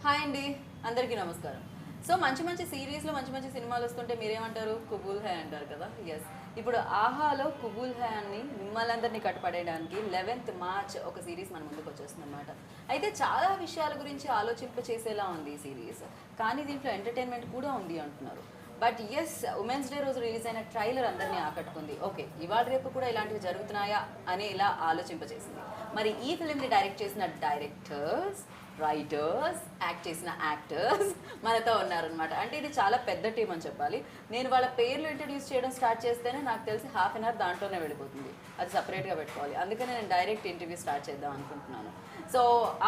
Hi అండి, అందరికీ నమస్కారం. సో మంచి సిరీస్లో మంచి సినిమాలు వస్తుంటే మీరేమంటారు? కుబూల్ హై అంటారు కదా. ఎస్, ఇప్పుడు ఆహాలో కుబూల్ హై అని మిమ్మల్ని అందరినీ కట్టుపడేయడానికి 11th March ఒక సిరీస్ మన ముందుకు వచ్చేస్తుంది అనమాట. అయితే చాలా విషయాల గురించి ఆలోచింప చేసేలా ఉంది ఈ సిరీస్, కానీ దీంట్లో ఎంటర్టైన్మెంట్ కూడా ఉంది అంటున్నారు. బట్ ఎస్, ఉమెన్స్ డే రోజు రిలీజ్ అయిన ట్రైలర్ అందరినీ ఆకట్టుకుంది. ఓకే, ఇవాళ రేపు కూడా ఇలాంటివి జరుగుతున్నాయా అని ఇలా ఆలోచింపచేసింది. మరి ఈ ఫిలింని డైరెక్ట్ చేసిన డైరెక్టర్స్, రైటర్స్, యాక్ట్ చేసిన యాక్టర్స్ మనతో ఉన్నారనమాట. అంటే ఇది చాలా పెద్ద టీం అని చెప్పాలి. నేను వాళ్ళ పేర్లు ఇంట్రడ్యూస్ చేయడం స్టార్ట్ చేస్తేనే నాకు తెలిసి ½ an hour దాంట్లోనే వెళ్ళిపోతుంది. అది సపరేట్గా పెట్టుకోవాలి. అందుకనే నేను డైరెక్ట్ ఇంటర్వ్యూ స్టార్ట్ చేద్దాం అనుకుంటున్నాను. సో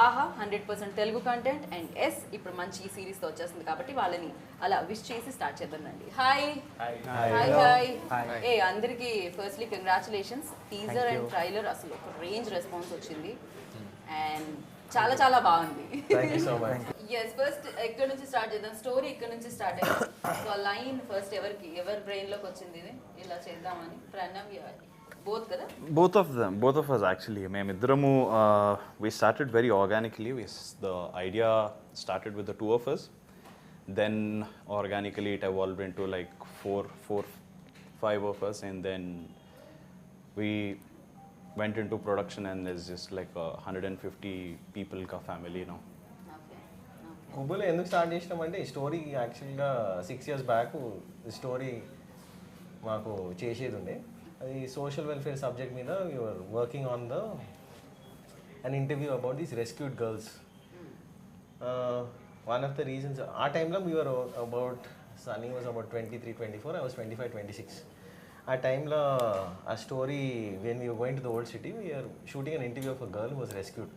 ఆహా 100% తెలుగు కంటెంట్ అండ్ ఎస్ ఇప్పుడు మంచి ఈ సిరీస్తో వచ్చేస్తుంది కాబట్టి వాళ్ళని అలా విష్ చేసి స్టార్ట్ చేద్దామండి. Hi hi hi. ఏ అందరికీ firstly congratulations. Teaser and trailer అసలు ఒక రేంజ్ రెస్పాన్స్ వచ్చింది అండ్ చాలా చాలా బాగుంది. ఎస్, ఫస్ట్ ఎక్కడి నుంచి స్టార్ట్ చేద్దాం? స్టోరీ ఇక్కడ నుంచి స్టార్ట్ అయ్యింది. సో ఆ లైన్ ఫస్ట్ ఎవరి బ్రెయిన్ లోకి వచ్చింది ఇది ఇలా చేద్దామని? Pranav, both kada? Both of us actually. Memiddaramu, we started very organically. The idea started with the two of us. Then organically it evolved into like five of us, and then we went into production, and there's just like 150 people ka family now. కుబూల్ ఎందుకు start చేసినామంటే ఈ story యాక్చువల్గా 6 years back ఈ story మాకు చేసేది ఉండే. అది social welfare subject మీద you're working on an interview about these rescued girls. One of the reasons ఆ టైంలో you're about Sunny was about 23-24, I was 25-26. ఆ టైంలో ఆ story when you going to the old city we're shooting an interview of a girl who was rescued.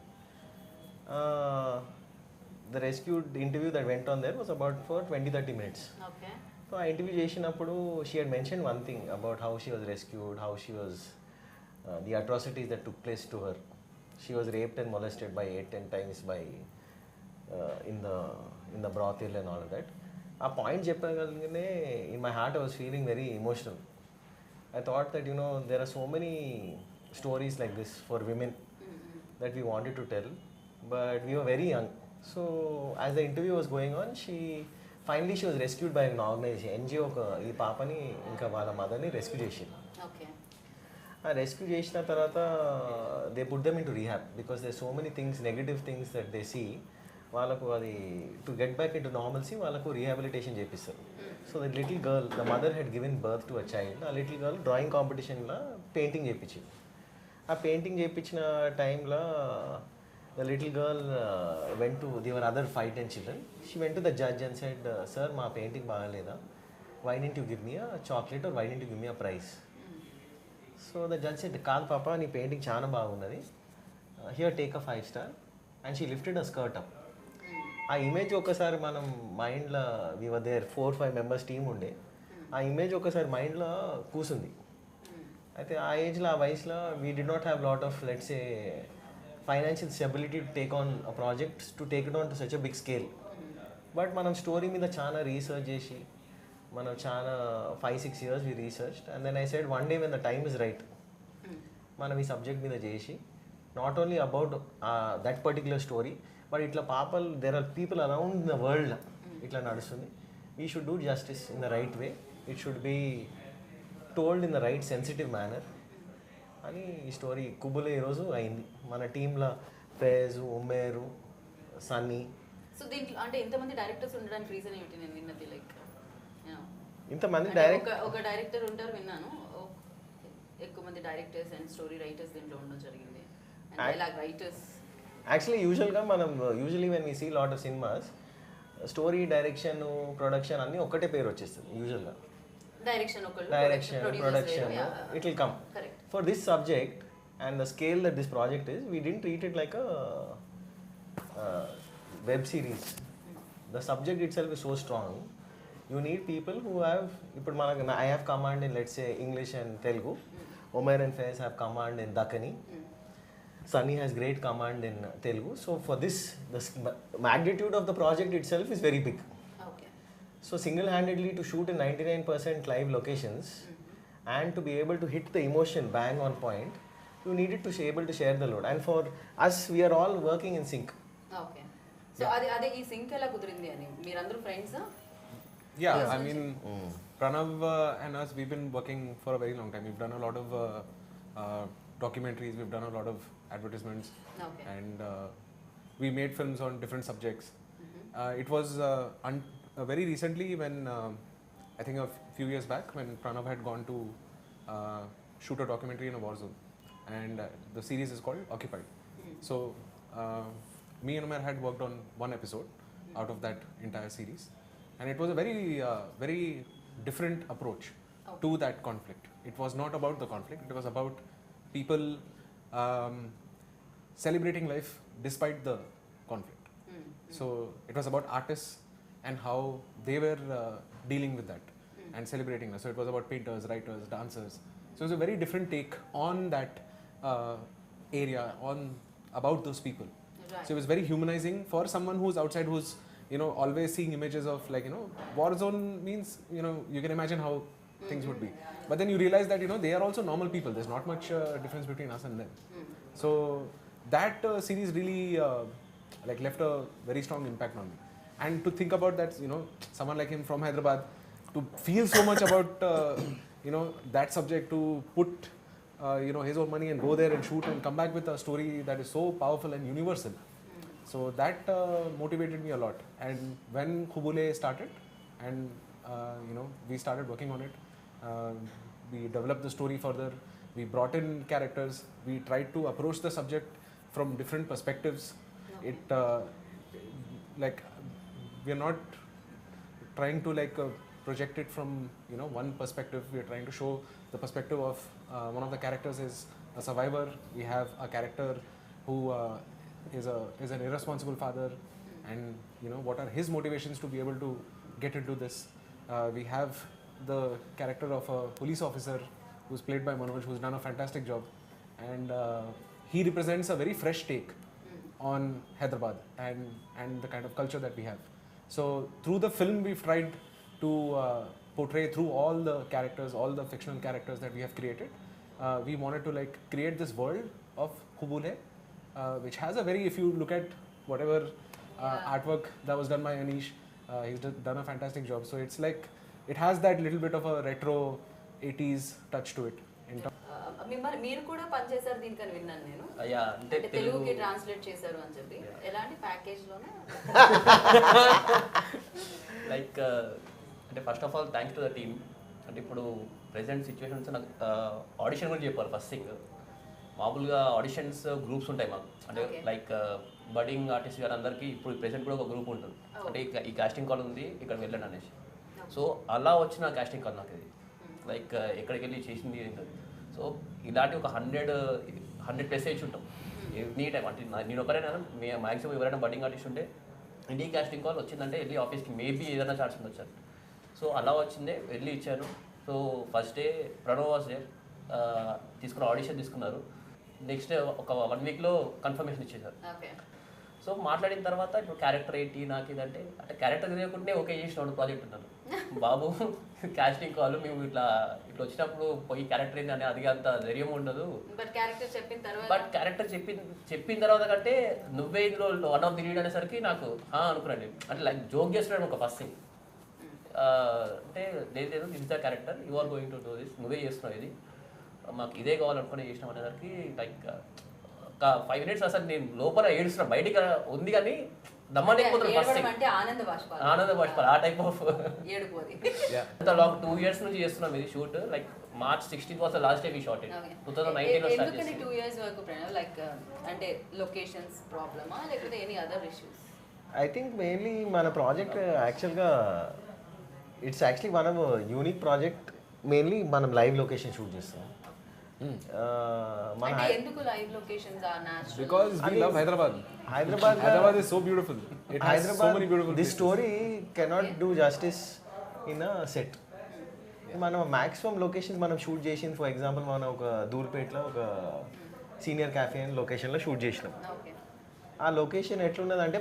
The rescued interview that went on there was about for 20-30 minutes. Okay. So I interview చేసినప్పుడు she had mentioned one thing about how she was rescued, how she was the atrocities that took place to her. She was raped and molested by 8-10 times by in the brothel and all of that. ఆ point చెప్పగానే in my heart I was feeling very emotional. I thought that there are so many stories like this for women that we wanted to tell, but we were very young. So as the interview was going on, she was rescued by an organization, NGO. ఈ పాపని ఇంకా వాళ్ళ మదర్ని rescue చేసింది. ఆ rescue చేసిన తర్వాత they put them into rehab because they so many things, negative things that they see. వాళ్ళకు అది to get back into normalcy వాళ్ళకు రీహాబిలిటేషన్ చేపిస్తారు. So the little girl, the mother had given birth to a child. ఆ little girl drawing కాంపిటీషన్లో painting చేయించింది. ఆ painting చేయించిన టైంలో the little girl there were other 5-10 children. She went to the judge and said, sir, ma painting bagaleda, why didn't you give me a chocolate or why didn't you give me a prize? So the judge said, kaad papa, nee painting chaana baagunnadi, here take a 5-star. And she lifted her skirt up. ఆ image ఒకసారి మనం మైండ్లో, we were there 4-5 members team ఉండే, ఆ image ఒకసారి మైండ్లో కూసుంది. అయితే ఆ ఏజ్లో, ఆ వయసులో we did not have lot of, let's say, financial stability to take on a project, to take it on to such a big scale. But మనం స్టోరీ మీద చాలా రీసెర్చ్ చేసి, మనం చాలా 5-6 years we researched, and then I said one day when the time is right, మనం ఈ subject మీద చేసి, not only about that particular story, but ఇట్లా పాపల్, there are people around the world ఇట్లా నడుస్తుంది. We should do justice in the right way, it should be told in the right sensitive manner అని ఈ story కుబులే ఈరోజు అయింది. మన టీంలో ఫైజ్, ఉమేరు, సన్నీ. సో దీంట్లో అంటే ఇంతమంది డైరెక్టర్స్ ఉండడానికి రీజన్ ఏమిటి? నేను విన్నది లైక్ ఇంతమంది ఒక డైరెక్టర్ ఉంటారు విన్నాను, ఎక్కువ మంది డైరెక్టర్స్ అండ్ స్టోరీ రైటర్స్ దీంట్లో ఉండడం జరిగింది. అండ్ డైలాగ్ రైటర్స్ యాక్చువల్లీ యూజువల్గా మనం when we see lot of cinemas, story, direction, production అన్నీ ఒక్కటే పేరు వచ్చేస్తుంది యూజువల్గా. Direction, production, it will come. Correct. For this subject and the scale that this project is, we didn't treat it like a web series. The subject itself is so strong. You need people who have, I have command in, let's say, English and Telugu. Umair and Faiz have command in Dakkani. Sunny has great command in Telugu. So for this, the magnitude of the project itself is very big. So single-handedly to shoot in 99% live locations and to be able to hit the emotion bang on point, you needed to be able to share the load. And for us, we are all working in sync. Okay. So అదే ఈ sync ఎలా కుదిరింది అని మీరందరూ ఫ్రెండ్సా? Yeah, I mean, Pranav and us, we've been working for a very long time. We've done a lot of documentaries, we've done a lot of advertisements, Okay. and we made films on different subjects. It was very recently when, I think a few years back, when Pranav had gone to shoot a documentary in a war zone, and the series is called Occupied. So, me and Umair had worked on one episode out of that entire series. And it was a very different approach to that conflict. It was not about the conflict, it was about people celebrating life despite the conflict. So it was about artists and how they were dealing with that and celebrating life. So it was about painters, writers, dancers. So it was a very different take on that area, about those people. Right. So it was very humanizing for someone who's outside, who's always seeing images of war zone means, you can imagine how things would be. But then you realize that, they are also normal people. There's not much difference between us and them. So that series really left a very strong impact on me. And to think about that, someone like him from Hyderabad, to feel so much about, that subject, to put, his own money and go there and shoot and come back with a story that is so powerful and universal. So that motivated me a lot. And when Qubool started, and we started working on it, we developed the story further. We brought in characters. We tried to approach the subject from different perspectives. Okay. It we are not trying to project it from one perspective. We are trying to show the perspective of one of the characters is a survivor. We have a character who is an irresponsible father, and what are his motivations to be able to get into this. We have the character of a police officer who's played by Manoj, who's done a fantastic job, and he represents a very fresh take on Hyderabad and the kind of culture that we have. So through the film we've tried to portray through all the characters, all the fictional characters that we have created. We wanted to create this world of Qubool, which has a very, if you look at whatever artwork that was done by Anish, he's done a fantastic job. So it's it has that little bit of a retro 80s touch to it. మీరు కూడా పనిచేశారు దీనికని విన్నాను నేను. అంటే తెలుగుకి translate చేశారు అని చెప్పి. ఎలాంటి ప్యాకేజ్ లోనే? అంటే first of all thanks to the team. అంటే ఇప్పుడు ప్రెసెంట్ సిచ్యువేషన్స్ నాకు ఆడిషన్ గురించి చెప్పాలి. ఫస్ట్ థింగ్, మామూలుగా ఆడిషన్స్ గ్రూప్స్ ఉంటాయి మాకు. అంటే బడ్డింగ్ ఆర్టిస్ట్ గారు అందరికీ ఇప్పుడు ప్రెసెంట్ కూడా ఒక గ్రూప్ ఉంటుంది. అంటే ఈ కాస్టింగ్ కాల్ ఉంది, ఇక్కడ వెళ్ళండి అనేసి. సో అలా వచ్చిన కాస్టింగ్ కాల్ నాకు ఇది. ఎక్కడికి వెళ్ళి చేసింది ఏంటది. సో ఇలాంటి ఒక 100+ ఏజ్ ఉంటాం ఎనీ టైం. అంటే నేను ఒకరైనా మ్యాక్సిమం ఎవరైనా బడ్డింగ్ ఆర్టిస్ట్ ఉంటే ఇండి కాస్టింగ్ కాల్ వచ్చిందంటే వెళ్ళి ఆఫీస్కి మేబీ ఏదైనా ఛాన్స్ వచ్చాను. సో అలా వచ్చిందే, వెళ్ళి ఇచ్చాను. So first day Pranav was day తీసుకున్న ఆడిషన్ తీసుకున్నారు. నెక్స్ట్ ఒక 1 వీక్లో కన్ఫర్మేషన్ ఇచ్చేసారు. సో మాట్లాడిన తర్వాత ఇప్పుడు క్యారెక్టర్ ఏంటి నాకు ఇదంటే, అంటే క్యారెక్టర్ తెలియకుంటే ఓకే చేసిన ప్రాజెక్ట్ ఉన్నాను. బాబు కాస్టింగ్ కాల్, మేము ఇట్లా వచ్చినప్పుడు పోయి క్యారెక్టర్ ఏంటి అని అది అంత ధైర్యం ఉండదు. బట్ క్యారెక్టర్ చెప్పిన తర్వాత కంటే నువ్వే ఇందులో వన్ ఆఫ్ ది లీడ్ అనేసరికి నాకు అనుకున్నాను. అంటే జోక్ చేస్తున్నాడు ఒక ఫస్ట్ థింగ్. అంటే లేదు this the character, you are going to do this, నువ్వే చేస్తున్నావు, ఇది మాకు ఇదే కావాలనుకుని చేసినాం అనేసరికి ఒక 5 minutes అసలు నేను లోపల ఏడుస్తున్నా, బయటికి ఉంది కానీ దమ్మలేకపోతున్నాను. ఫస్ట్ ఆనంద బాష్పాలు ఆ టైప్ ఆఫ్ లాంగ్ 2 years నుంచి చేస్తున్నాం ఇది shoot. March 16th was the last day we shot it. 2019 లో స్టార్ట్ చేసాం. 2 years వరకు అంటే లొకేషన్స్ ప్రాబ్లమా లేకపోతే any other issues? I think mainly మన ప్రాజెక్ట్ యాక్చువల్గా ఇట్స్ యాక్చువల్లీ మనం యూనిక్ ప్రాజెక్ట్. మెయిన్లీ మనం లైవ్ లొకేషన్ షూట్ చేస్తాం. ఎందుకు live locations are natural? Because we love Hyderabad. Hyderabad is so beautiful. It has so many beautiful This story cannot do justice in a set. మనం maximum locations మనం shoot చేసింది, for example మనం ఒక దూల్పేట్లో ఒక senior cafe అని లొకేషన్లో shoot చేసినాం. ఆ లొకేషన్ ఎట్లున్నదంటే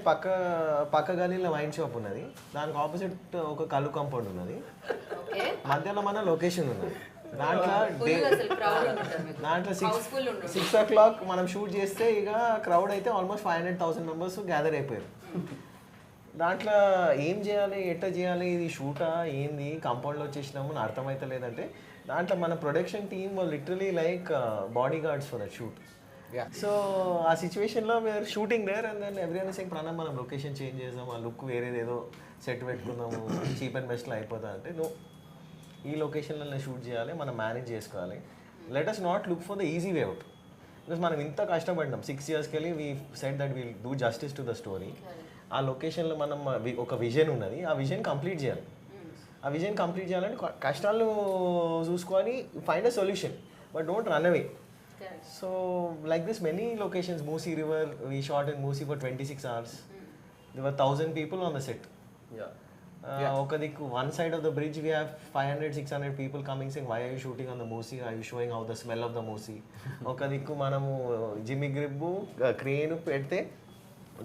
పక్క గలీలో వైన్ షాప్ ఉన్నది, దానికి ఆపోజిట్ ఒక కళ్ళు కాంపౌండ్ ఉన్నది, మధ్యలో మన లొకేషన్ ఉన్నది. దాంట్లో 6 o'clock మనం షూట్ చేస్తే ఇక క్రౌడ్ అయితే ఆల్మోస్ట్ 500,000 మెంబర్స్ గ్యాదర్ అయిపోయారు. దాంట్లో ఏం చేయాలి, ఎట్లా చేయాలి, ఇది షూటా ఏంది, కాంపౌండ్లో వచ్చేసినాము అని అర్థమైతే లేదంటే దాంట్లో మన ప్రొడక్షన్ టీమ్ వాళ్ళు literally like bodyguards for that shoot. So ఆ సిచ్యువేషన్లో we're shooting there and then everyone saying Pranav మనం లొకేషన్ చేంజ్ చేద్దాం, ఆ లుక్ వేరేది ఏదో సెట్ పెట్టుకుందాము, చీప్ అండ్ బెస్ట్లో అయిపోతా అంటే నో, ఈ లొకేషన్లో షూట్ చేయాలి, మనం మేనేజ్ చేసుకోవాలి. Let us not look for the easy way out. Because మనం ఇంత కష్టపడినాం 6 yearsకి వెళ్ళి we set that will do justice to the story. ఆ లొకేషన్లో మనం ఒక విజన్ ఉన్నది, ఆ విజన్ కంప్లీట్ చేయాలి. ఆ విజన్ కంప్లీట్ చేయాలంటే కష్టాలు చూసుకొని find a solution, but don't run away. So like this many locations, Musi river, we shot in Musi for 26 hours. There were 1,000 people on the set. ఒక దిక్కు one side of the bridge we have 500-600 people coming saying why are you shooting on the Moosi, are you showing how the smell of the Moosi. ఒక దిక్కు మనము జిమ్మి గ్రిబ్బు crane పెడితే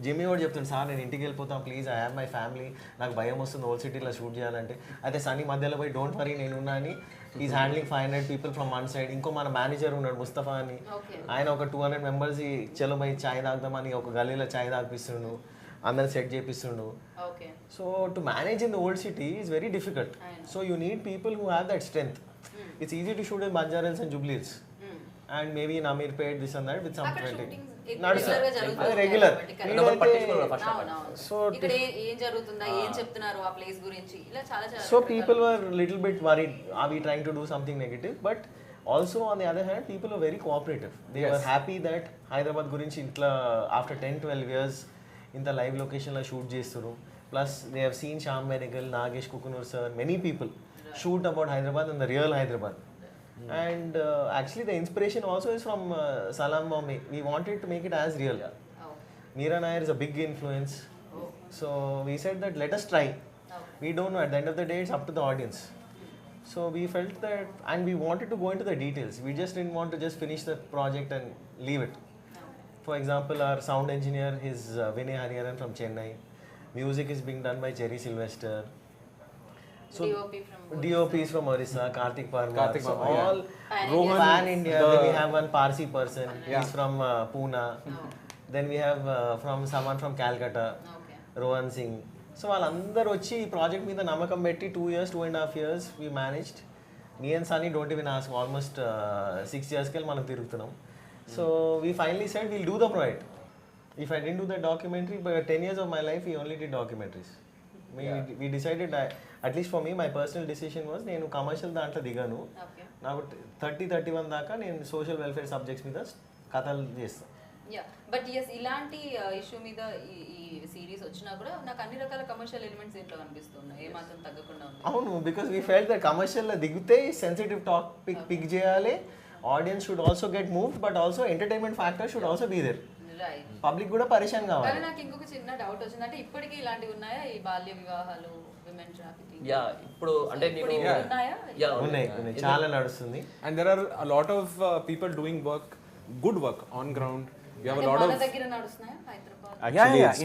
జిమ్మి కూడా చెప్తాడు, సార్ నేను ఇంటికి వెళ్ళిపోతాను please, I have my family, నాకు భయం వస్తుంది ఓల్డ్ సిటీలో షూట్ చేయాలంటే. అయితే సన్నీ మధ్యలో పోయి డోంట్ వరీ నేను ఉన్నా అని is handling 500 people from one side. ఇంకో మన మేనేజర్ ఉన్నాడు ముస్తఫా అని, ఆయన ఒక 200 members చలో పోయి ఛాయ్ తాగుదామని ఒక గల్లీలో ఛాయ్ తాగిపిస్తుండు, అందరిని సెట్ చేపిస్తుండు. So to manage in the old city is very difficult. So you need people who have that strength. It's easy to shoot in Banjara Hills and Jubilee Hills and maybe in Amirpet, this and that with some 20. Regular. So people were little bit worried, are we trying to do something negative? But also on the other hand, people were very cooperative. They were happy that Hyderabad gurinchi intla after 10-12 years in the live location la shoot chesturu. Plus they have seen Shyam Benegal, Nagesh Kukunur sir, many people shoot about Hyderabad and the real Hyderabad. And actually the inspiration also is from Salam Bombay. We wanted to make it as real. Meera Nair is a big influence. So we said that let us try. We don't know, at the end of the day it's up to the audience. So we felt that, and we wanted to go into the details. We just didn't want to just finish the project and leave it. For example, our sound engineer is Vinay Hariharan from Chennai. Music is being done by Jerry Sylvester. So DOP is from Orissa, Karthik Parmar. So all Pan India. Then we have one Parsi person. He's from Pune. Then we have from someone from Calcutta, Rohan Singh. So వాళ్ళందరూ వచ్చి ఈ project మీద నమ్మకం పెట్టి 2 years, 2.5 years we managed. Me and Sunny don't even ask, almost 6 yearsకి వెళ్ళి మనం తిరుగుతున్నాం. So we finally said we'll do the project. If I didn't do the documentary, but 10 years of my life we only did documentaries. We decided, at least for me, my personal decision was నేను commercial దాంట్లో దిగాను, నాకు 30-31 దాకా నేను social welfare subjects మీద కథలు చేస్తాను. But yes ఇలాంటి ఇష్యూ మీద ఈ సిరీస్ వచ్చినా కూడా నాకు అన్ని రకాల కమర్షియల్ ఎలిమెంట్స్ దీంట్లో కనిపిస్తున్నాయి, ఏమాత్రం తగ్గకుండా ఉంది. అవును, బికాస్ వీ ఫెల్ట్ దట్ కమర్షియల్లో దిగితే సెన్సిటివ్ టాపిక్ పిక్ చేయాలి, audience should also get moved, but also entertainment factor should also be there. Public కూడా పరిశాన్ కావాలి. కానీ నాకు ఇంకొక చిన్న డౌట్ వచ్చింది, అంటే ఇప్పటికీ ఇలాంటివి ఉన్నాయా, ఈ బాల్య వివాహాలు, విమెన్ ట్రాఫికింగ్? ఇప్పుడు అంటే ఉన్నాయి, చాలా నడుస్తుంది. And there are a lot of people doing work, good work on ground. You have a lot of దగ్గర నడుస్తున్నాయా Hyderabad? Yeah.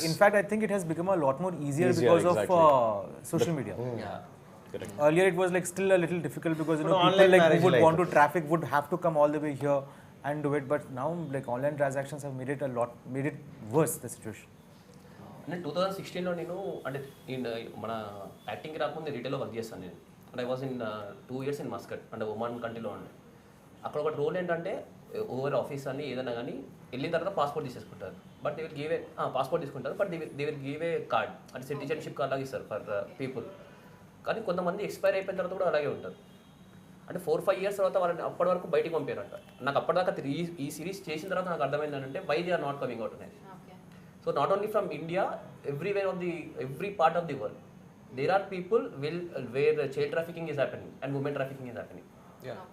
In fact, I think it has become a lot more easier because of social media. Correct. Earlier it was like still a little difficult because people like who would want to traffic would have to come all the way here and do it, but now like online transactions have made it worse, the situation. అంటే 2016లో నేను అంటే మన యాక్టింగ్కి రాకుండా రిటైల్లో work చేస్తాను నేను. అంటే I was in 2 years in Muscat, అంటే ఒమాన్ కంట్రీలో ఉండే. అక్కడ ఒక రోల్ ఏంటంటే ఓవర్ ఆఫీస్ అని ఏదైనా కానీ వెళ్ళిన తర్వాత పాస్పోర్ట్ తీసేసుకుంటారు, but they will give a passport తీసుకుంటారు, but they will give a card, అంటే సిటిజన్షిప్ కార్డ్ లాగా ఇస్తారు ఫర్ పీపుల్. కానీ కొంతమంది ఎక్స్పైర్ అయిపోయిన తర్వాత కూడా అలాగే ఉంటారు. అంటే 4-5 years తర్వాత వాళ్ళని అప్పటి వరకు బయటికి పంపారంట. నాకు అప్పటిదాకా ఈ సిరీస్ చేసిన తర్వాత నాకు అర్థమైంది ఏంటంటే why they are not coming out అనేది. So not only from India, every part of the world there are people where child trafficking is happening and women trafficking is happening.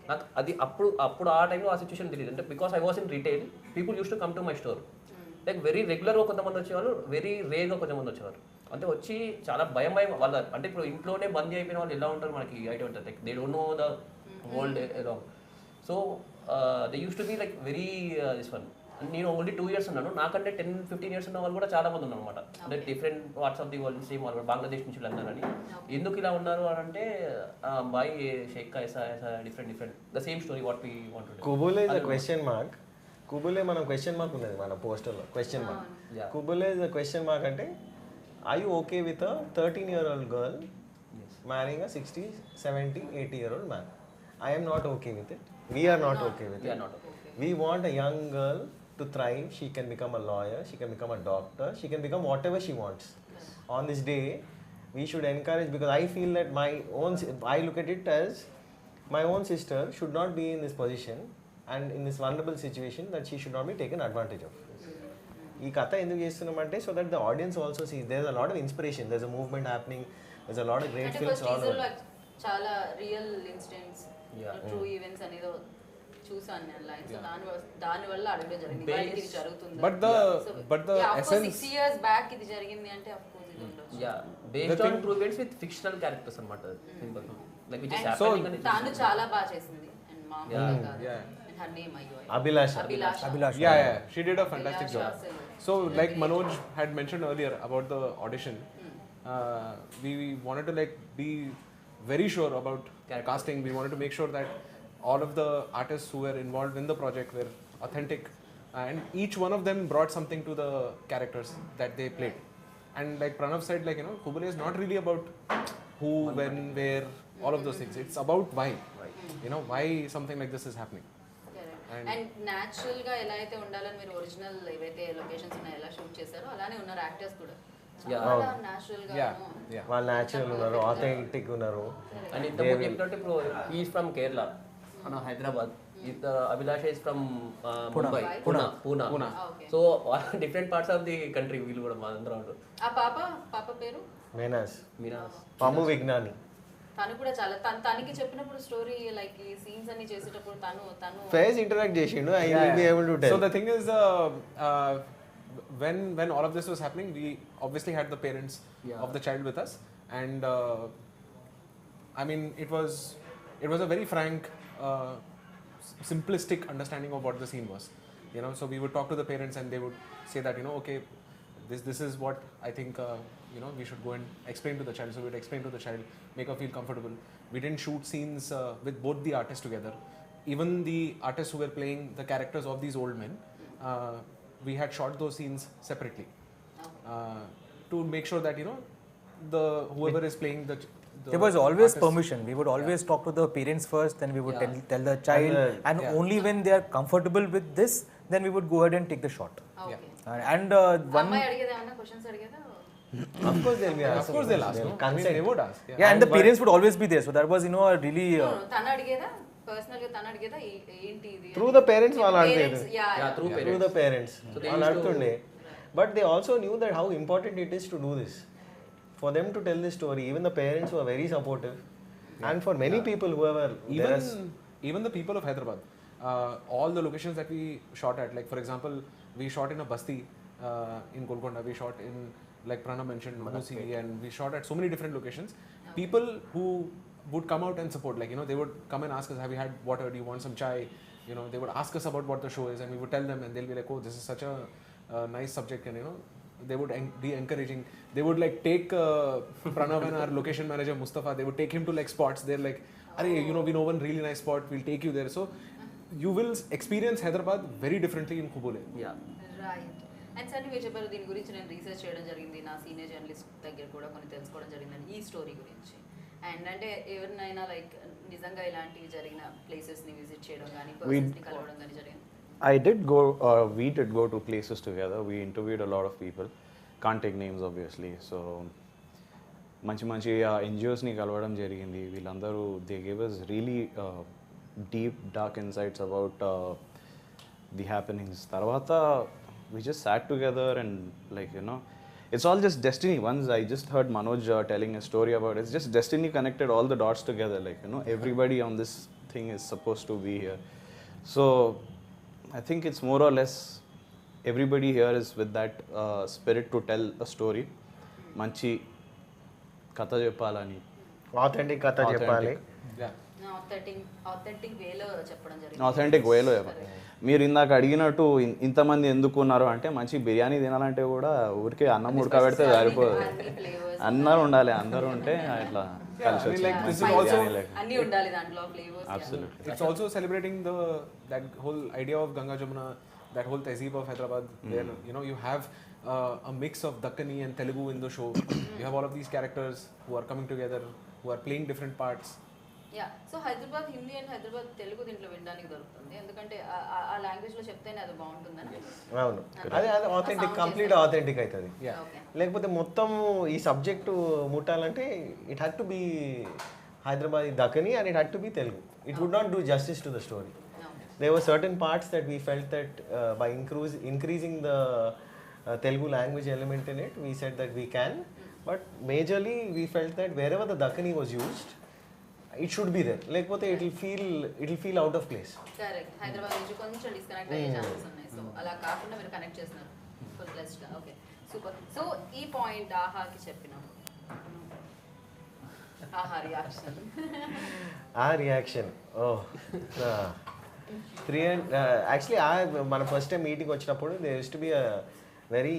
నాకు అది అప్పుడు ఆ టైంలో ఆ సిచ్యువేషన్ తెలియదు. అంటే because I was in retail, people use to come to my store. Like very రెగ్యులర్గా కొంతమంది వచ్చేవాళ్ళు, వెరీ రేర్గా కొంతమంది వచ్చేవారు. అంటే వచ్చి చాలా భయం వాళ్ళ, అంటే ఇప్పుడు ఇంట్లోనే బందీ అయిపోయిన వాళ్ళు ఎలా ఉంటారు మనకి ఐడియా ఉంటుంది. Like they don't know the world around. So they use to be like very this one నేను ఓన్లీ 2 years ఉన్నాను, నాకంటే 10-15 years ఉన్న వాళ్ళు కూడా చాలా మంది ఉన్నారు అనమాట. అంటే different parts of the world, same వాళ్ళు బంగ్లాదేశ్ నుంచి వెళ్ళారని. ఎందుకు ఇలా ఉన్నారు అని అంటే బాయ్ షేక్ ఐసా different the same story what we want to. Qubool is a question mark. Qubool మనం క్వశ్చన్ మార్క్ ఉన్నది మన పోస్టర్లో, question mark. Qubool is a question mark అంటే are you okay with a 13-year-old girl marrying a 60, 70, 80-year-old man? I am not okay with it. We are not okay with it. We want a young girl to thrive. She can become a lawyer, she can become a doctor, she can become whatever she wants. On this day, we should encourage, because I feel that I look at it as my own sister should not be in this position and in this vulnerable situation, that she should not be taken advantage of. ఈ కథ ఎందుకు చేస్తున్నామంటే so that the audience also see there is a lot of inspiration, there is a movement happening, there is a lot of great films all over. చాలా real incidents, true events అనేది చూసాను నేను live. So దాని వల్ల అడగడం జరిగింది వాళ్ళకి ఇది జరుగుతుంది. But the essence 6 years back ఇది జరిగింది అంటే ఆఫ్ కోర్స్ ఇది ఉండొచ్చు. Yeah based on true events with fictional characters అన్నమాట. Simple like which is happening అని. తాను చాలా బాగా చేసింది అండ్ మామూలుగా కాదు. And her name Abhilasha. Yeah, she did a fantastic job. So like Manoj had mentioned earlier about the audition, we wanted to like be very sure about casting. We wanted to make sure that all of the artists who were involved in the project were authentic, and each one of them brought something to the characters that they played. And like Pranav said, like, you know, Qubool is not really about who, when, where, all of those things. It's about why. You know, why something like this is happening. And natural గా ఎలా అయితే ఉండాలని మీరు original ఏవైతే locations ఉన్నాయో ఎలా shoot చేశారో అలానే ఉన్నారు యాక్టర్స్ కూడా. చాలా న్యాచురల్ గా వాళ్ళు న్యాచురల్ ఉన్నారు, ఆథెంటిక్ ఉన్నారు. అండ్ ఇంత ముందు చెప్పినట్టు ఇప్పుడు హీ ఈస్ ఫ్రమ్ కేరళ, మన Hyderabad. Abhilasha is from Mumbai, Poona. So different parts of the country వీళ్ళు కూడా మా అందరూ. ఆ పాప పేరు మీనాస్ పాము విజ్ఞాని. తను కూడా చాలా తనకి చెప్పినప్పుడు స్టోరీ లైక్ ఈ సీన్స్ అన్ని చేసేటప్పుడు తను ఫేస్ ఇంటరాక్ట్ చేసిండు. I will be able to tell. So the thing is, when all of this was happening, we obviously had the parents of the child with us, and I mean it was a very frank, simplistic understanding of what the scene was. You know, so we would talk to the parents and they would say that, you know, okay, this is what I think you know, we should go and explain to the child. So we would explain to the child, make her feel comfortable. We didn't shoot scenes with both the artists together. Even the artists who were playing the characters of these old men, we had shot those scenes separately to make sure that, you know, whoever is playing the there was always artist, permission. We would always talk to the parents first, then we would tell the child, and only when they are comfortable with this, then we would go ahead and take the shot. And one అమ్మాయి అడిగేదా అన్న questions అడిగేదా? Of course they'll be asked. of course they'll ask, no? Consent. I mean, they would ask. yeah, and the parents would always be there. So that was, you know, a really తన అడిగేదా personal గా తన అడిగేదా ఏంటి ఇది? Through the parents వాళ్ళు అడిగేది. through the parents వాళ్ళు అడుగుతుండే. But they also knew that how important it is to do this. For them to tell this story, even the parents were very supportive. And for many people whoever even the people of Hyderabad, all the locations that we shot at, like for example, we shot in a basti in Golconda, we shot in, like Pranav mentioned, Manusi, and we shot at so many different locations. People who would come out and support, like, you know, they would come and ask us, have you had water, do you want some chai? You know, they would ask us about what the show is, and we would tell them, and they'll be like, oh, this is such a nice subject, and you know, they would be encouraging. They would like take Pranav and our location manager Mustafa, they would take him to like spots. They're like, you know, we know one really nice spot, we'll take you there. So you will experience Hyderabad very differently in Qubool. Right. And sir మీరు చెప్పారు దీని గురించి నేను research చేయడం జరిగింది, నా senior journalist దగ్గర కూడా కొన్ని తెలుసుకోవడం జరిగిందని ఈ స్టోరీ గురించి. అండ్ అంటే ఎవరినైనా లైక్ నిజంగా ఇలాంటివి జరిగిన ప్లేసెస్ని విజిట్ చేయడం కానీ పర్సన్స్ని కలవడం కానీ జరిగింది? We did go to places together. We interviewed a lot of people. Can't take names obviously. So మంచి ఎన్జిఓస్ని కలవడం జరిగింది. వీళ్ళందరూ they gave us really deep dark insights about the happenings. తర్వాత we just sat together and like, you know, it's all just destiny. Once I just heard Manoj telling a story about it. It's just destiny connected all the dots together, like, you know, everybody on this thing is supposed to be here. So I think it's more or less everybody here is with that spirit to tell a story. Manchi katha cheppalani, authentic katha cheppali. Authentic వేలో చెప్పడం జరిగింది. Authentic వేలో మీరు ఇందాక అడిగినట్టు ఇంతమంది ఎందుకు ఉన్నారు అంటే మంచి బిర్యానీ తినాలంటే కూడా ఊరికే అన్నం ఉడకబెడితే సరిపోదు, అందరూ ఉండాలి, అందరూ ఉంటే ఇట్లా కలిసి వచ్చింది. అన్నీ ఉండాలి దాంట్లో flavours. Absolutely. It's also celebrating that whole idea of Ganga Jamuna, that whole tehzeeb of Hyderabad, where you have a mix of Dakkani and Telugu in the show. You have all of these characters who are coming together, who are playing different parts. Yeah, so Hyderabad Hindi and Hyderabad Telugu దీంట్లో వినడానికి దొరుకుతుంది, ఎందుకంటే ఆ language లో చెప్తేనే అది బాగుంటుందని. అవును, అదే ఆథెంటిక్, కంప్లీట్ ఆథెంటిక్ అవుతుంది. లేకపోతే మొత్తం ఈ సబ్జెక్టు ముట్టాలంటే it had to be Hyderabad Dakhani and it had to be Telugu. It would not do justice to the story. There were certain parts that we felt that by increasing the Telugu language element in it, we said that we can. But majorly, we felt that wherever the Dakkani was used, it should be there. Lekapothe it will feel out of place. Correct. Hyderabad నుంచి కొంచెం disconnect అయ్యే chances ఉన్నాయి. So అలా కాకుండా మీరు connect చేస్తున్నారు full ప్లస్గా. Okay, super. So ఈ పాయింట్ ఆహాకి చెప్పినాం. ఆహా రియాక్షన్. ఆ రియాక్షన్ యాక్చువల్లీ మన ఫస్ట్ టైం మీటింగ్ వచ్చినప్పుడు there used to be a very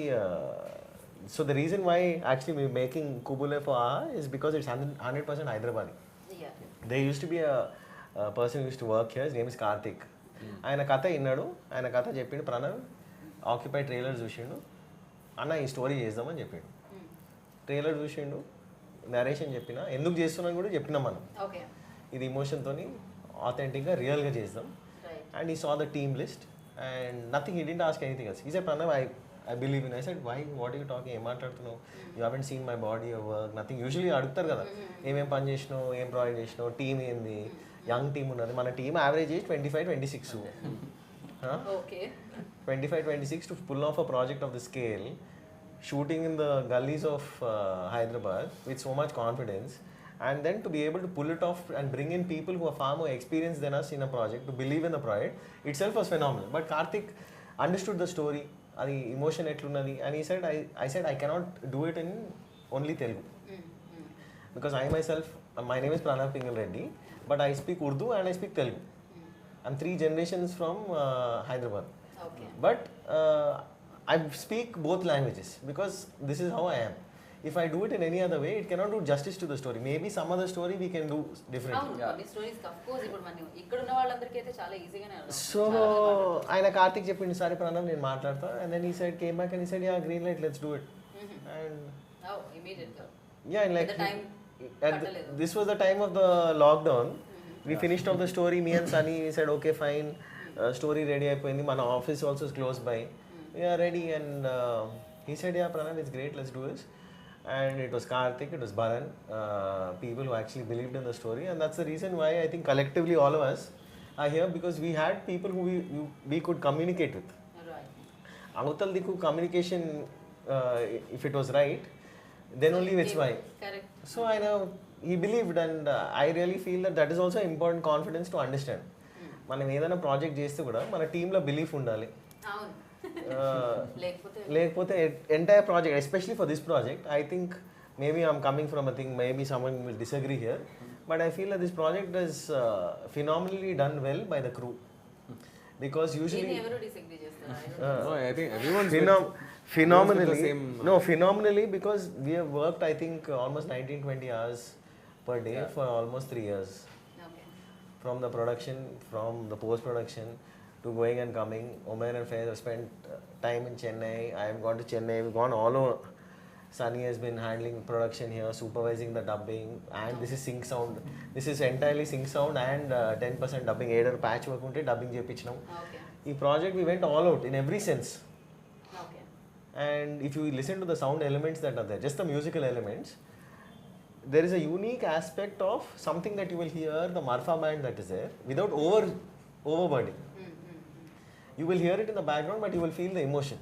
so the reason why actually we're making Qubool for Aha is because it's 100% Hyderabadi. There used to be a person who used to work here, his name is Karthik. ఆయన కథ విన్నాడు, ఆయన కథ చెప్పిండు, Pranav occupy trailer చూసిండు, అన్న ఈ story చేద్దామని చెప్పిండు. ట్రైలర్ చూసిండు, నరేషన్ చెప్పిన, ఎందుకు చేస్తున్నాను కూడా చెప్పినాం మనం, ఇది ఇమోషన్తో ఆథెంటిక్గా రియల్గా చేద్దాం. And he saw the team list and nothing, he didn't ask anything else. He said, Pranav, I believe in. I said, why? What are you talking? Em maatladutunnavu? You haven't seen my body or work, nothing. Usually adugtaru kada, em pani chesinavu, em project chesinavu, team endi, young team unnadi. Mana team average age 25-26. Okay. 25-26 to pull off a project of the scale, shooting in the gullies of Hyderabad with so much confidence. And then to be able to pull it off and bring in people who are far more experienced than us in a project, to believe in the project itself was phenomenal. But Karthik understood the story, the emotion etlunnadi, and he said, I said I cannot do it in only Telugu. Because I myself, my name is Pranav pingle Reddy, but I speak Urdu and I speak Telugu. I'm 3 generations from Hyderabad. Okay. But I speak both languages because this is how I am. If I do it in any other way, it cannot do justice to the story. Maybe some other story we can do differently. కొన్ని stories of course ఇప్పుడు మనం ఇక్కడ ఉన్న వాళ్ళందరికీ అయితే చాలా ఈజీగానే అర్థం. So ఆయన కార్తిక్ చెప్పిండు, సారీ ప్రణవ్ నేను మాట్లాడతా, and then he said, came back and he said, yeah, green light, let's do it. And immediately. yeah, and like At the time, this was the time of the lockdown. We finished off the story, me and Sunny, we said, okay, fine, story ready అయిపోయింది, మన office also is close by, we are ready. And he said, yeah Pranav, it's great, let's do this. And it was Karthik, it was Bharan, people who actually believed in the story, and that's the reason why I think collectively all of us are here, because we had people who we could communicate with. Right. Avatal diku communication, if it was right, then only it's why. Correct. So I know he believed, and I really feel that is also important confidence to understand. మనం ఏదైనా project చేస్తే కూడా మన టీంలో belief ఉండాలి. అవును. లేకపోతే entire project, especially for this project, I think maybe I'm coming from a thing, maybe someone will disagree here, but I feel this project is phenomenally done well by the crew. Because usually I think everyone's phenomenally, because we have worked, I think, almost 19-20 hours per day for almost 3 years. Okay. From the production, from the post-production, to going and coming. Umair and Faiz have spent time in Chennai. I have gone to Chennai. We've gone all over. Sunny has been handling production here, supervising the dubbing, and this is sync sound. This is entirely sync sound and 10% dubbing. Either patch work unte dubbing chepichinam. Okay. This project we went all out in every sense. Okay. And if you listen to the sound elements that are there, just the musical elements, there is a unique aspect of something that you will hear, the Marfa band that is there, without overburdening. You will hear it in the background, but you will feel the emotion.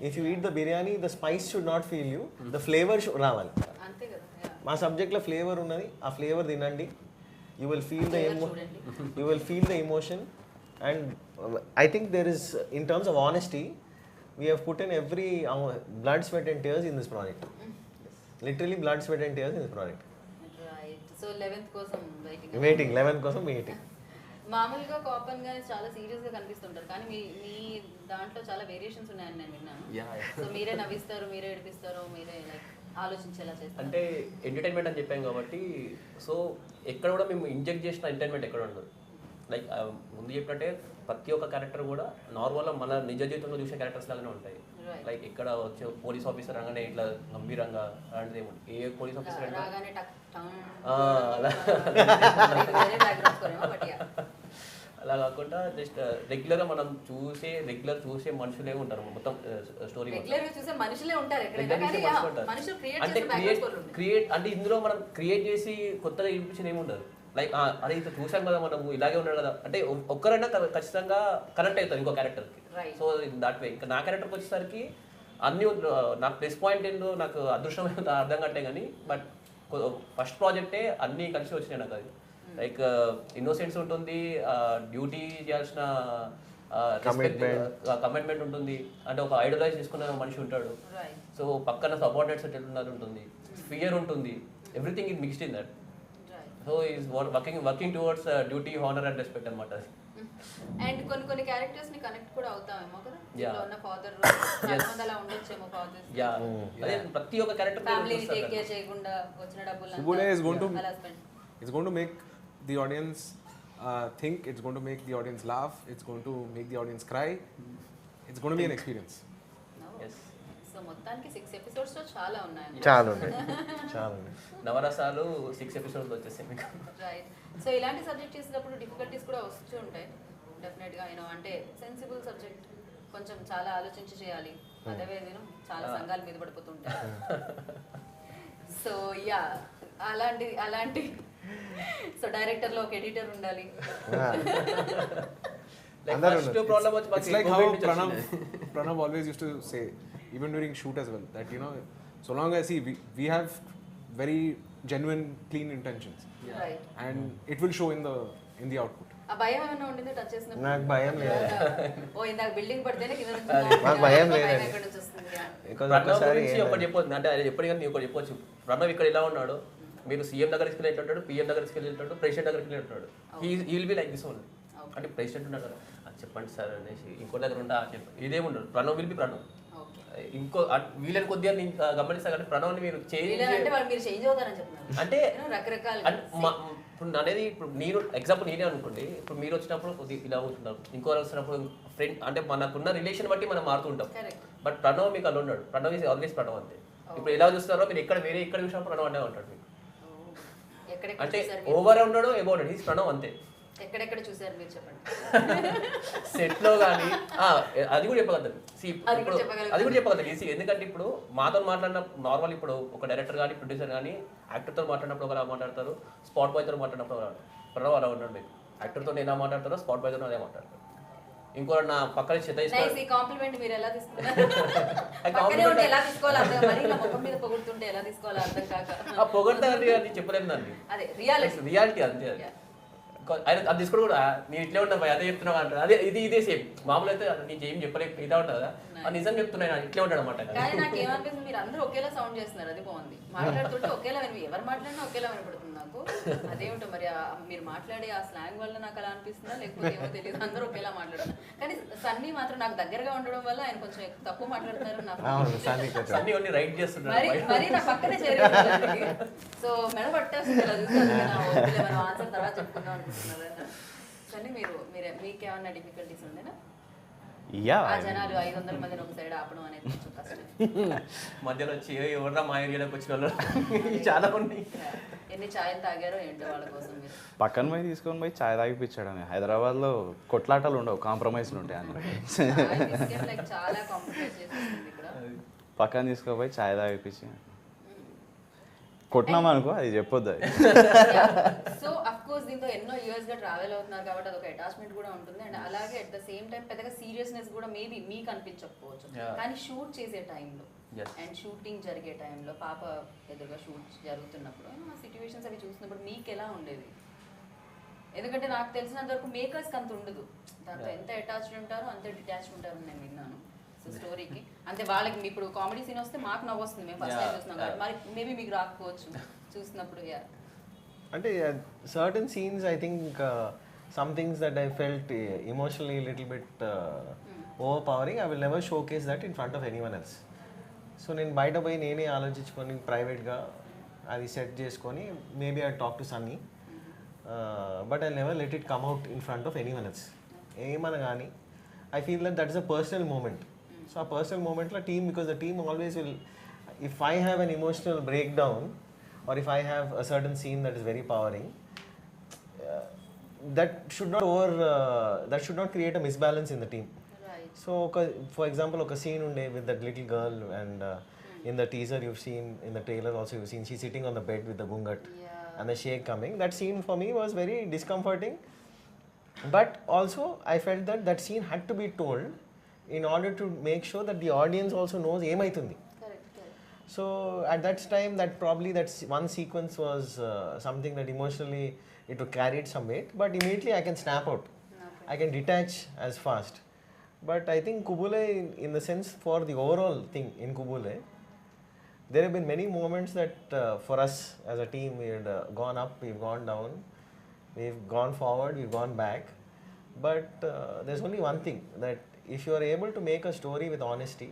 If you eat the biryani, the spice should not feel you, the flavor should రావాలి. అంతే కదా. మా సబ్జెక్ట్లో flavour ఉన్నది, ఆ flavour తినండి. You will feel the emotion. And I think there is, in terms of honesty, we have put in every blood, sweat and tears in this project. Literally blood, sweat and tears in this project. Right. So 11th కోసం waiting 11 కోసం waiting. మామూలుగా కాపన్ గా చాలా serious గా కనిపిస్తుంటారు కానీ మీ దాంట్లో చాలా variations ఉన్నాయని నేను విన్నాను. సో మీరే నవ్విస్తారు, మీరే ఏడిపిస్తారు, మీరే లైక్ ఆలోచించేలా చేస్తారు. అంటే ఎంటర్టైన్మెంట్ అని చెప్పాం కాబట్టి సో ఎక్కడ కూడా మేము ఇంజెక్ట్ చేసిన ఎంటర్టైన్మెంట్ ఎక్కడ ఉండదు. లైక్ ముందు చెప్పినట్టే ప్రతి ఒక్క క్యారెక్టర్ కూడా నార్మల్గా మన నిజ జీవితంలో చూసే క్యారెక్టర్స్ లాగానే ఉంటాయి. లైక్ ఇక్కడ వచ్చే పోలీస్ ఆఫీసర్ అనగానే ఇట్లా గంభీరంగా అలాంటిది ఏముంటుంది. ఏ పోలీస్ ఆఫీసర్ అయినా అలా కాకుండా జస్ట్ రెగ్యులర్గా మనం చూసే మనుషులే ఉంటారు మొత్తం స్టోరీ. అంటే క్రియేట్ అంటే ఇందులో మనం క్రియేట్ చేసి కొత్తగా చూపించింది ఏమి ఉండదు. లైక్ అదే ఇంత చూసాం కదా మనం ఇలాగే ఉన్నాడు కదా అంటే ఒక్కరైనా ఖచ్చితంగా కనెక్ట్ అవుతారు ఇంకో క్యారెక్టర్కి. సో దాట్ వే ఇంకా నా క్యారెక్టర్కి వచ్చేసరికి అన్ని నాకు ప్లస్ పాయింట్ ఏంటో నాకు అదృష్టం అర్థం కట్టే కానీ బట్ ఫస్ట్ ప్రాజెక్టే అన్నీ కలిసి వచ్చినాయి నాకు. అది లైక్ ఇన్నోసెన్స్ ఉంటుంది, డ్యూటీ చేయాల్సిన కమిట్మెంట్ ఉంటుంది, అంటే ఒక ఐడలైజ్ చేసుకున్న మనిషి ఉంటాడు. సో పక్కన సబార్డినేట్స్ ఎట్లున్నారు ఉంటుంది, ఫియర్ ఉంటుంది, everything is mixed in that. So is working towards duty, honour and respect అనమాట. అండ్ కొన్ని క్యారెక్టర్స్ ని కనెక్ట్ కూడా అవుతామేమో కదా. ఉన్న ఫాదర్ అలా ఉండొచ్చేమో ఫాదర్. అదే ప్రతి ఒక్క క్యారెక్టర్ ఫ్యామిలీని టేక్ కేర్ చేయకుండా వచ్చిన డబ్బులు Qubool is going to make the audience think, it's going to make the audience laugh, it's going to make the audience cry, it's going to be an experience. Yes. So మొత్తానికి 6 episodes లో చాలా ఉన్నాయి. చాలా ఉన్నాయి. నవరసాలు 6 episodes వచ్చేసాయి మీకు. Right. So ఇలాంటి సబ్జెక్ట్ చేసినప్పుడు డిఫికల్టీస్ కూడా వస్తూ ఉంటాయి డెఫినెట్ గా. అంటే సెన్సిబుల్ సబ్జెక్ట్, కొంచెం చాలా ఆలోచించి చేయాలి. అదర్వైజ్ చాలా సంఘాలు మీద పడిపోతుంటాయి. సో యా అలాంటి సో డైరెక్టర్ లో ఒక ఎడిటర్ ఉండాలి. It's like how Pranav always used to say, even during shoot as well, that so long as we have very genuine, clean intentions, right. and it will show in the output. ఆ భయం ఏమైనా ఉండింది touch చేసినప్పుడు? నాకు భయం లేదు. ఓ ఇందాక building పడితేనే కింద నుంచి నాకు భయం లేదండి. ఎక్కడ నుంచి వస్తుంది? ప్రణవ్ గురించి ఒకటి చెప్పొచ్చు అంటే ఎప్పటికీ నీకు ఒకటి చెప్పొచ్చు. ప్రణవ్ ఇక్కడ ఇలా ఉన్నాడు, మీరు సీఎం దగ్గరికి వెళ్ళి ఉంటాడు, పిఎం దగ్గరికి వెళ్ళి ఉంటాడు, ప్రెసిడెంట్ దగ్గరికి వెళ్ళి ఉంటాడు. He will be like this only. అంటే ప్రెసిడెంట్ ఉన్నాడు కదా చెప్పండి సార్ అనేసి ఇంకో దగ్గర ఉంటా ఇదేముండదు. Pranav will be Pranav. ఇంకో వీళ్ళని కొద్దిగా నేను గమనిస్తాను కానీ ప్రణవ్ని మీరు అంటే ఇప్పుడు అనేది ఇప్పుడు నేను ఎగ్జాంపుల్ నేనే అనుకోండి. ఇప్పుడు మీరు వచ్చినప్పుడు కొద్దిగా ఇలా అవుతున్నారు, ఇంకో వచ్చినప్పుడు ఫ్రెండ్ అంటే మనకున్న రిలేషన్ బట్టి మనం మారుతుంటాం. బట్ ప్రణవ్ మీకు అలా ఉన్నాడు. ప్రణవ్ ఈజ్ ఆల్వేస్ ప్రణవ్ అంతే. ఇప్పుడు ఎలా చూస్తారో మీరు ఎక్కడ వేరే ఎక్కడ చూసినప్పుడు ప్రణవ్ అంటే ఉంటాడు మీకు. అంటే ఓవర్ ఉన్నాడు ఎబో ఉన్నాడు, ఈజ్ ప్రణవ్ అంతే. ఎక్కడెక్కడ చూసారు మీరు చెప్పండి. సెట్ లో కానీ అది కూడా చెప్పగలుగుతారు. అది కూడా చెప్పగలుగుతారు. ఎందుకంటే ఇప్పుడు మాతో మాట్లాడిన నార్మల్ ఇప్పుడు ఒక డైరెక్టర్ కానీ ప్రొడ్యూసర్ కానీ యాక్టర్తో మాట్లాడినప్పుడు ఒకలా మాట్లాడతారు, స్పాట్ బాయ్తో మాట్లాడినప్పుడు ప్రణవ్ అలా ఉన్నాడు. మీకు యాక్టర్తో ఎలా మాట్లాడతారో స్పాట్ బాయ్తో అదే మాట్లాడతారు. ఇంకో నా పక్కన కాంప్లిమెంట్ మీరు ఎలా తీసుకున్నారు? పొగడతా చెప్పలేదు దాన్ని, రియాలిటీ అంతే. అది తీసుకోడు కూడా నేను ఇట్లే ఉన్నా అదే చెప్తున్నావు అంటారు. అదే ఇదే సేమ్ మామూలు అయితే నీకు ఏం చెప్పలేక ఇదా ఉంటుంది కదా, అది నిజం చెప్తున్నాను ఇట్లే ఉంటాడు అనమాట. కానీ నాకు ఏమనిపిస్తుంది, మీరు అందరూ ఒకేలా సౌండ్ చేస్తున్నారు, అది బాగుంది. మాట్లాడుతుంటే ఒకేలా ఎవరు మాట్లాడినా ఒకేలా వినపడుతుంది నాకు. అదేమిటో మరి మీరు మాట్లాడే ఆ స్లాంగ్ వల్ల నాకు అలా అనిపిస్తుందా లేకపోతే ఏమో తెలియదు, అందరూ ఒకేలా మాట్లాడుతున్నారు. కానీ సన్నీ మాత్రం నాకు దగ్గరగా ఉండడం వల్ల ఆయన కొంచెం తక్కువ మాట్లాడుతున్నారు. సన్నీ రైట్ చేస్తున్నారు మరి నా పక్కనే చేరి. సో మెడ పట్టేస్తుంది మనం ఆన్సర్ తర్వాత చెప్పుకుందాం అనుకుంటున్నారు. సన్నీ మీకేమన్నా డిఫికల్టీస్ ఉండేనా? జనాలు 500 మందిని ఒక సైడ్ ఆపడం అనేది కొంచెం కష్టం. మధ్యలో వచ్చి ఎవరన్నా మా ఏరియాలోకి వచ్చిన వాళ్ళు చాలా ఉన్నాయి. ఎన్ని ఛాయలు తాగారో ఏంటో వాళ్ళ కోసం. మీరు పక్కన పోయి తీసుకొని పోయి ఛాయ్ తాగిపించడం. హైదరాబాద్లో కొట్లాటలు ఉండవు, కాంప్రమైజ్లు ఉంటాయి అన్న. చాలా కాంప్రమైజ్ చేస్తుంది ఇక్కడ. పక్కన తీసుకుపోయి ఛాయ్ తాగిపించి కొట్టినామనుకో అది చెప్పొద్దు. అది సో అఫ్ కోర్స్ దీంతో ఎన్నో ఇయర్స్ గా ట్రావెల్ అవుతున్నారు కాబట్టి అదొక అటాచ్మెంట్ కూడా ఉంటుంది. అండ్ అలాగే అట్ ద సేమ్ టైం పెద్దగా సీరియస్నెస్ కూడా మేబీ మీకు అనిపించకపోవచ్చు. కానీ షూట్ చేసే టైంలో అండ్ షూటింగ్ జరిగే టైంలో పాప ఎదురుగా షూట్ జరుగుతున్నప్పుడు ఆ సిచ్యువేషన్స్ అవి చూసినప్పుడు మీకు ఎలా ఉండేది? ఎందుకంటే నాకు తెలిసినంత వరకు మేకర్స్కి అంత ఉండదు, దాంతో ఎంత అటాచ్డ్ ఉంటారో అంతే డిటాచ్డ్ ఉంటారని నేను విన్నాను. సో స్టోరీకి అంటే వాళ్ళకి ఇప్పుడు కామెడీ సీన్ వస్తే మాకు నవ్వు వస్తుంది, మేము ఫస్ట్ టైం చూస్తున్నాం కాబట్టి. మరి మేబీ మీకు రాకపోవచ్చు చూసినప్పుడు. అంటే certain scenes I think some things that I felt emotionally a little bit overpowering, I will never showcase that in front of anyone else. So నేను బయట పోయి నేనే ఆలోచించుకొని ప్రైవేట్గా అది సెట్ చేసుకొని maybe I talk to Sunny, but I never let it come out in front of anyone else. ఏమన్నా కానీ I feel that is a personal moment. So ఆ పర్సనల్ మూమెంట్లో team, because the team always will, if I have an emotional breakdown or if I have a certain scene that is very powering, that should not create a misbalance in the team. Right. So for example, a scene unde with that little girl, and in the teaser you've seen, in the trailer also you've seen, she's sitting on the bed with the gungat and the shake coming. That scene for me was very discomforting, but also I felt that that scene had to be told in order to make sure that the audience also knows emaitundi. So at that time, that probably that one sequence was something that emotionally it carried some weight, but immediately I can snap out. Okay. I can detach as fast. But I think Qubool, in the sense for the overall thing in Qubool, there have been many moments that for us as a team, we had gone up, we've gone down, we've gone forward, we've gone back. But there's only one thing, that if you are able to make a story with honesty,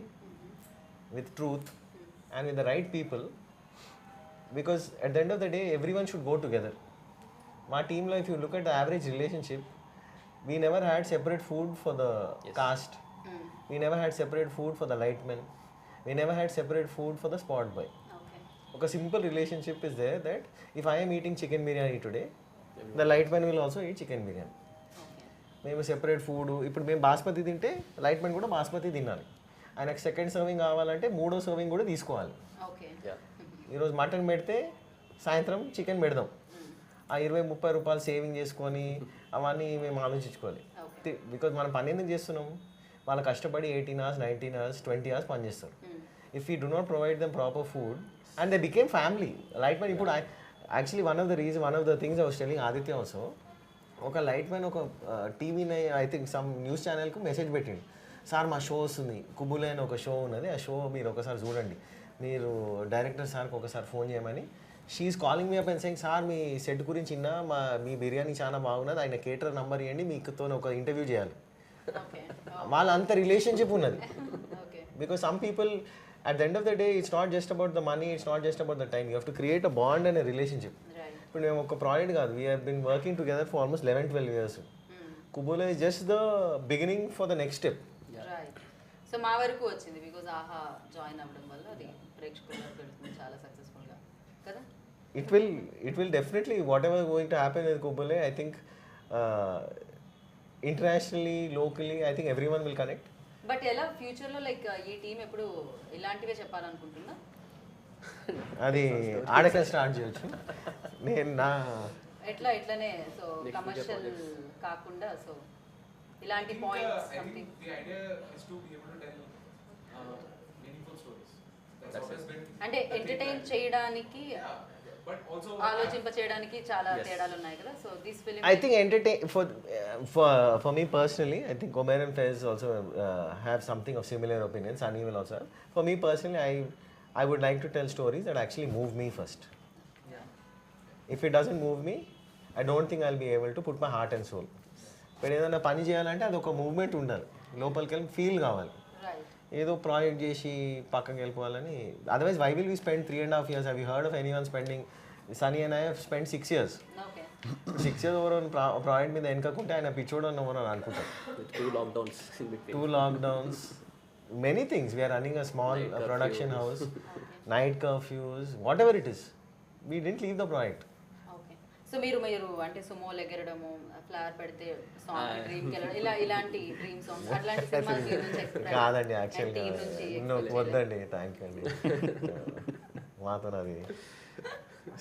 with truth, and with the right people, because at the end of the day everyone should go together. My team life, if you look at the average relationship, we never had separate food for the cast, we never had separate food for the lightmen, we never had separate food for the spot boy. Okay. A simple relationship is there, that if I am eating chicken biryani today, the lightman will also eat chicken biryani. మేము separate food, ఇప్పుడు మేము బాస్మతి తింటే లైట్మెన్ కూడా బాస్మతి తినాలి, ఆయనకు second serving కావాలంటే మూడో serving కూడా తీసుకోవాలి. Okay. ఈరోజు మటన్ పెడితే సాయంత్రం చికెన్ పెడదాం, ఆ 20-30 రూపాయలు సేవింగ్ చేసుకొని అవన్నీ మేము ఆలోచించుకోవాలి. బికాజ్ మనం పని ఎందుకు చేస్తున్నాం, వాళ్ళు కష్టపడి 18 hours, 19 hours, 20 hours పని చేస్తారు. If you do not provide them proper food, and they became family. Lightmen ఇప్పుడు actually one of the things I was telling Aditya also, ఒక లైట్మెన్ ఒక టీవీని ఐ థింక్ సమ్ న్యూస్ ఛానల్కు మెసేజ్ పెట్టిండు, sir మా show వస్తుంది, కుబుల్ అని ఒక షో ఉన్నది, ఆ షో మీరు ఒకసారి చూడండి, మీరు డైరెక్టర్ సార్కి ఒకసారి ఫోన్ చేయమని. She's calling me up and saying, sir మీ సెట్ గురించి విన్నా, మీ బిర్యానీ చాలా బాగున్నది, ఆయన కేటర్ నంబర్ ఇవ్వండి, మీకుతో ఒక ఇంటర్వ్యూ చేయాలి. వాళ్ళ అంత రిలేషన్షిప్ ఉన్నది. Because some people at the end of the day, it's not just about the money, it's not just about the time, you have to create a bond and a relationship. ఇప్పుడు మేము ఒక project కాదు, we have been working together for almost 11-12 years. Qubool is just the beginning for the next step. Right. So మా వరకు వచ్చింది because ఆహా join అవ్వడం వల్ల అది ప్రేక్షకులకు పెడుతుంది చాలా సక్సెస్ఫుల్గా కదా. It will definitely, whatever going to happen with Qubool, I think internationally, locally, I think everyone will connect. But ఎలా ఫ్యూచర్లో లైక్ ఈ టీం ఎప్పుడు ఇలాంటివే చెప్పాలనుకుంటున్నా, అది ఆడక స్టార్ట్ చేయొచ్చు. నేను నా ఇట్లానే సో కమర్షియల్ కాకుండా సో ఇలాంటి points something. The idea is to be able to tell meaningful stories. That's always been. అంటే ఎంటర్టైన్ చేయడానికి, But also ఆలోచింప చేయడానికి చాలా తేడాలు ఉన్నాయి కదా. So this film I think for me personally, I think Umair and Faiz also have something of similar opinions. Sunny will also have. For me personally, I would like to tell stories that actually move me first. If it doesn't move me, I don't think I'll be able to put my heart and soul. ఇప్పుడు ఏదైనా పని చేయాలంటే అది ఒక movement ఉండాలి, లోపలికి వెళ్ళి feel కావాలి. ఏదో ప్రాజెక్ట్ చేసి పక్కకి వెళ్ళిపోవాలని, otherwise why will we spend 3.5 years? Have you heard of anyone spending? Sunny and I have spend 6 years. 6 years over project మీద వెనకకుంటే ఆయన పిచ్చోడు అని ఓవర్ అని అనుకుంటారు. 2 lockdowns, many things. We are running a small production house, night curfews, whatever it is. We didn't leave the project. So మీరు అంటే సుమోలు ఎగరడము, flower పెడితే సాంగ్ డ్రీమ్కి వెళ్ళడం, ఇలాంటి డ్రీమ్ సాంగ్స్ అట్లాంటి సినిమాలు కాదండి, యాక్చువల్గా వద్దండి, థ్యాంక్ యూ అండి, మాతో అది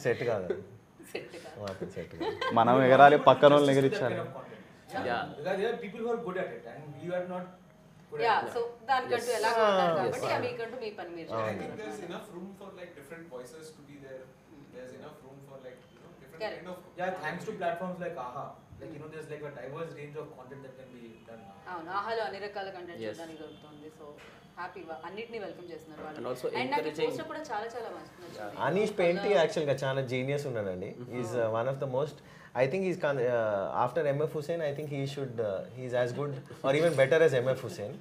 సెట్ కాదు, మాతో సెట్ కాదు. మనం ఎగరాలి, పక్కన వాళ్ళని ఎగరించాలి. People who are good at it and you are not good yeah. at it. So దానికంటూ ఎలా ఉంటారు కాబట్టి మీకంటూ మీ పని మీరు I think there's enough room for like different voices to be there. There's enough room for like different Correct. kind of. Yeah, thanks to platforms like AHA. Like, you know, there's like a diverse range of content that can be done now. అవును ఆహాలో అన్ని రకాల content Yes. చూడడానికి దొరుకుతుంది. So happy అన్నిటిని welcome చేస్తున్నారు And వాళ్ళు. also and నాకు encouraging- పోస్టర్ కూడా చాలా చాలా నచ్చింది. అనీష్ పెయింటి యాక్చువల్గా చాలా జీనియస్ ఉన్నాడండి. Is one of the most, I think is after MF Husain, I think he is as good or even better as MF Husain.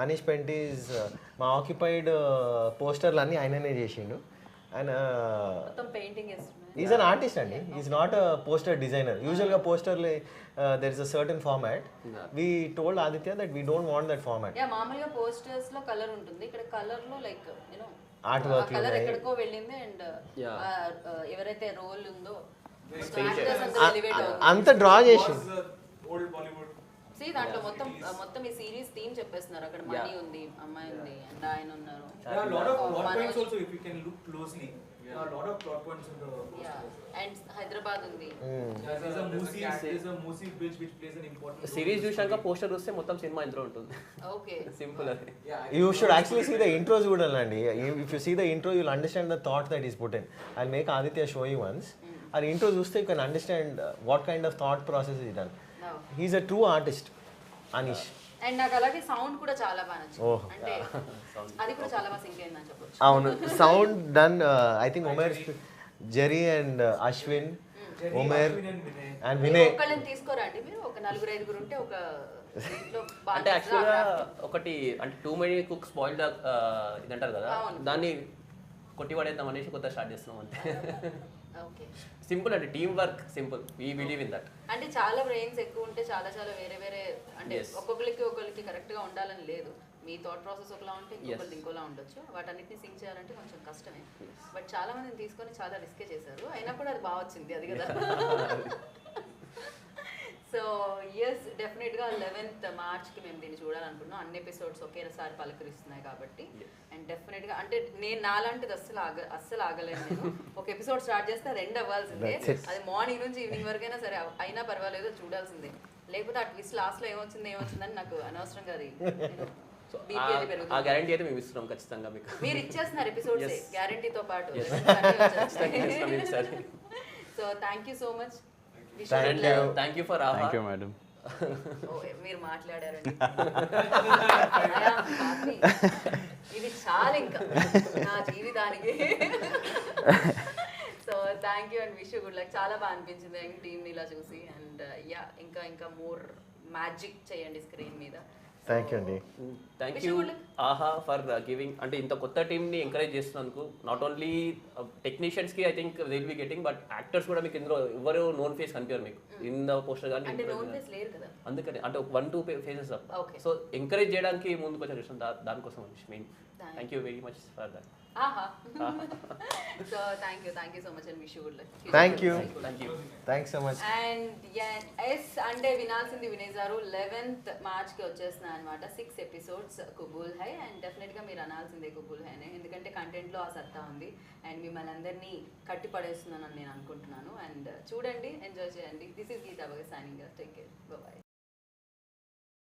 Anish పెయింటి ఈజ్ మా ఆక్యుపైడ్ పోస్టర్లు అన్నీ ఆయననే చేసిండు. అండ్ మొత్తం పెయింటింగ్ చేస్తున్నారు. ఈజ్ అన్ ఆర్టిస్ట్ అండి, is not a poster designer. యూజువల్గా పోస్టర్లు there is a certain format. We told Aditya that we don't want that format. Yeah మామూలుగా పోస్టర్స్ లో కలర్ ఉంటుంది, ఇక్కడ కలర్ లో like you know Art work colour ఉన్నాయి. ఎక్కడికో వెళ్ళింది. And Yeah. ఎవరైతే రోల్ ఉందో actors అంతా elevate అవుతుంది. అంత డ్రా చేసి Old Bollywood. See, దాంట్లో మొత్తం ఈ సిరీస్ థీమ్ చెప్పేస్తున్నారు. అక్కడ మనీ ఉంది, అమ్మాయి ఉంది, అండ్ ఆయన ఉన్నారు. There are a lot of plot Manoj. points also if you can look closely. There are a lot of plot points in the posters. And Hyderabad ఉంది. Yeah, there's a Musi bridge which plays an important role. Series చూసాక poster చూస్తే మొత్తం cinema ఇందులో ఉంటుంది. Okay simple అది. You should actually see the intro చూడాలండి. If you see the intro, you'll understand the thought that is put in. I'll make Aditya show you once. Our intro చూస్తే you can understand what kind of thought process is done. No. He's a true artist, Anish. And నాకు అలాగే sound కూడా చాలా బాగా నచ్చింది. Oh. అంటే అది కూడా చాలా బాగా సింక్ అయిందని చెప్పొచ్చు. అవును, sound done. I think Umair, Jerry and Ashwin, Umair and Vinay. ఒక్కళ్ళని తీసుకోరా అండి మీరు? ఒక 4-5 ఉంటే ఒక ఇంట్లో బాగా అంటే యాక్చువల్గా ఒకటి అంటే టూ మెనీ కుక్ స్పాయిల్ ఇది అంటారు కదా, అవును. దాన్ని కొట్టి పడేద్దాం అనేసి కొత్త స్టార్ట్ చేస్తున్నాం అంతే. ఓకే. సింపుల్ అంటే team work simple, we believe in that. అంటే చాలా బ్రెయిన్స్ ఎక్కువ ఉంటే చాలా చాలా వేరే వేరే అంటే Yes. ఒక్కొక్కరికి కరెక్ట్ గా ఉండాలని లేదు. మీ థాట్ ప్రాసెస్ ఒకలా ఉంటే ఇంకొకరిది Yes. ఇంకోలా ఉండొచ్చు. వాటన్నిటిని సింక్ చేయాలంటే కొంచెం కష్టమే. బట్ చాలా మందిని తీసుకొని చాలా రిస్కే చేశారు, అయినా కూడా అది బాగా వచ్చింది. అది కదా. సో ఎస్, డెఫినెట్గా 11th మార్చ్కి మేము దీన్ని చూడాలనుకున్నాం. అన్ని ఎపిసోడ్స్ ఒకేసారి పలకరిస్తున్నాయి కాబట్టి. అండ్ డెఫినెట్గా అంటే నేను నాలాంటిది అస్సలు ఆగలేను. నేను ఒక ఎపిసోడ్ స్టార్ట్ చేస్తే అది ఎండ్ అవ్వాల్సిందే. అది మార్నింగ్ నుంచి ఈవినింగ్ వరకైనా సరే అయినా పర్వాలేదు చూడాల్సిందే. లేకపోతే ఆ ట్విస్ట్ లాస్ట్లో ఏమొచ్చిందని నాకు అనవసరంగా అది BP అది ఆ పెరుగుతుంది. గ్యారంటీ అయితే మేము ఇస్తున్నాం ఖచ్చితంగా మీకు. మీరు ఇచ్చేస్తున్నారు ఎపిసోడ్స్ Yes. గ్యారంటీతో పాటు. Yes. So thank you so much. Thank you for ఆహా. Thank you, madam. మీరు మాట్లాడారండి. I am happy. ఇది చాలా ఇంకా నా జీవితానికి. So thank you and wish you good luck. చాలా బాగా అనిపించింది యంగ్ టీమ్ ఇలా చూసి. అండ్ యా ఇంకా మోర్ మ్యాజిక్ చేయండి స్క్రీన్ మీద. Thank you అండి. Thank Wish you you good luck. Aha for giving అంటే ఇంత కొత్త టీమ్ని ఎంకరేజ్ చేస్తున్నందుకు. నాట్ ఓన్లీ టెక్నీషియన్స్కి I think they will be getting, but actors కూడా మీకు ఇందులో ఎవరు నోన్ ఫేస్ కనిపించారు మీకు ఇన్ ద పోస్టర్ కానీ. అంటే నోన్ ఫేస్ లేరు కదా. అందుకని అంటే 1-2 ఫేసెస్ Okay. సో ఎంకరేజ్ చేయడానికి ముందుకు వచ్చారు చూసాం, దానికోసం main. Thank you very much for that. ఆహా. So thank you so much and wish you good luck. Thank you. Thank you. Thanks so much. And yes అంటే వినాల్సింది వినేశారు. 11th మార్చ్కి వచ్చేస్తున్నాయి అనమాట 6 ఎపిసోడ్స్ కుబూల్ హై. అండ్ డెఫినెట్గా మీరు అనాల్సిందే కుబూల్ హై అనే, ఎందుకంటే కంటెంట్లో ఆ సత్తా ఉంది. అండ్ మిమ్మల్ని అందరినీ కట్టి పడేస్తున్నానని నేను అనుకుంటున్నాను. అండ్ చూడండి, ఎంజాయ్ చేయండి. దిస్ ఈస్ గీతా బగ సైనింగ్. Take care, bye.